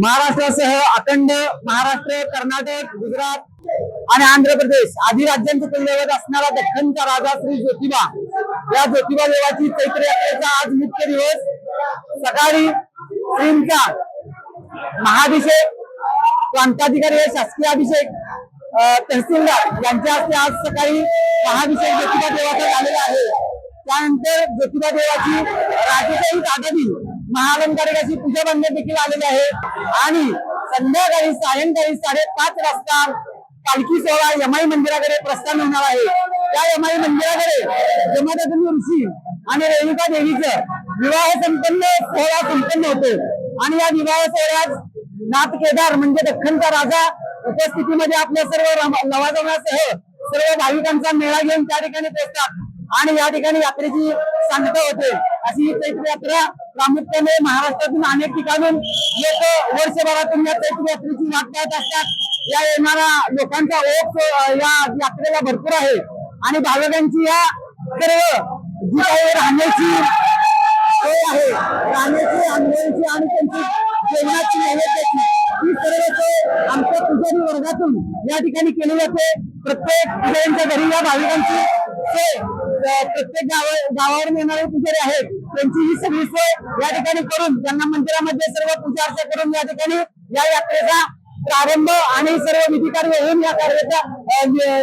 महाराष्ट्रासह अखंड महाराष्ट्र, कर्नाटक, गुजरात आणि आंध्र प्रदेश आदी राज्यांचे कुलदैवत असणारा दख्खनचा राजा श्री ज्योतिबा या ज्योतिबा देवाची चैत्र यात्रेचा आज मुख्य दिवस। सकाळी श्रींचा महाभिषेक, प्रांताधिकारी शासकीय अभिषेक तहसीलदार यांच्या हस्ते आज सकाळी महाभिषेक ज्योतिबा देवाचा झालेला आहे। त्यानंतर ज्योतिबा देवाची राजेशाही ताटातील महाअलंकारिक अशी पूजा बांधण्यात देखील आलेली आहे आणि संध्याकाळी सायंकाळी 5:30 वाजता पालखी सोहळा यमाई मंदिराकडे प्रस्थान होणार आहे। त्या यमाई मंदिराकडे जमदग्नी ऋषी आणि रेणुका देवीचं विवाह सोहळा संपन्न होतो आणि या विवाह सोहळ्यात नाथ केदार म्हणजे दख्खनचा राजा उपस्थितीमध्ये आपल्या सर्व लवाजमासह सर्व भाविकांचा मेळा घेऊन त्या ठिकाणी पोहोचतात आणि या ठिकाणी यात्रेची सांगता होते। अशी चैत्र यात्रा प्रामुख्याने महाराष्ट्रातून अनेक ठिकाणून लोक वर्षभरातून या चैत्र यात्रेची वाट पाहत असतात। या येणाऱ्या लोकांचा ओघ या यात्रेला भरपूर आहे आणि भाविकांची या सर्व जी काही राहण्याची सोय आहे, राहण्याची, आंघोळीची आणि त्यांची जेवणाची नैवेद्याची ही सर्व सोय आमच्या पुजारी वर्गातून या ठिकाणी केली जाते। प्रत्येक पुजाऱ्यांच्या घरी या भाविकांची सोय, प्रत्येक गावावरून येणारे पुजारी आहेत त्यांची ही सगळी सोय या ठिकाणी करून त्यांना मंदिरामध्ये सर्व पूजा अर्चा करून या ठिकाणी या यात्रेचा प्रारंभ आणि सर्व विधी कार्य होऊन या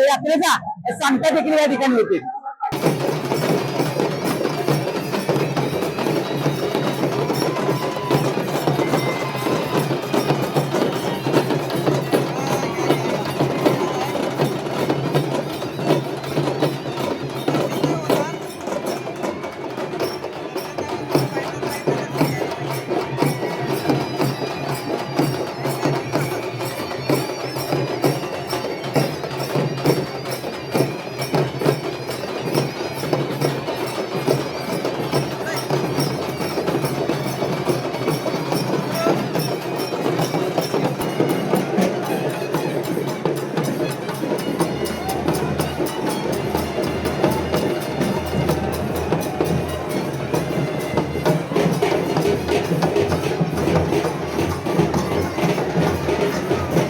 यात्रेचा सांगता देखील या ठिकाणी होते।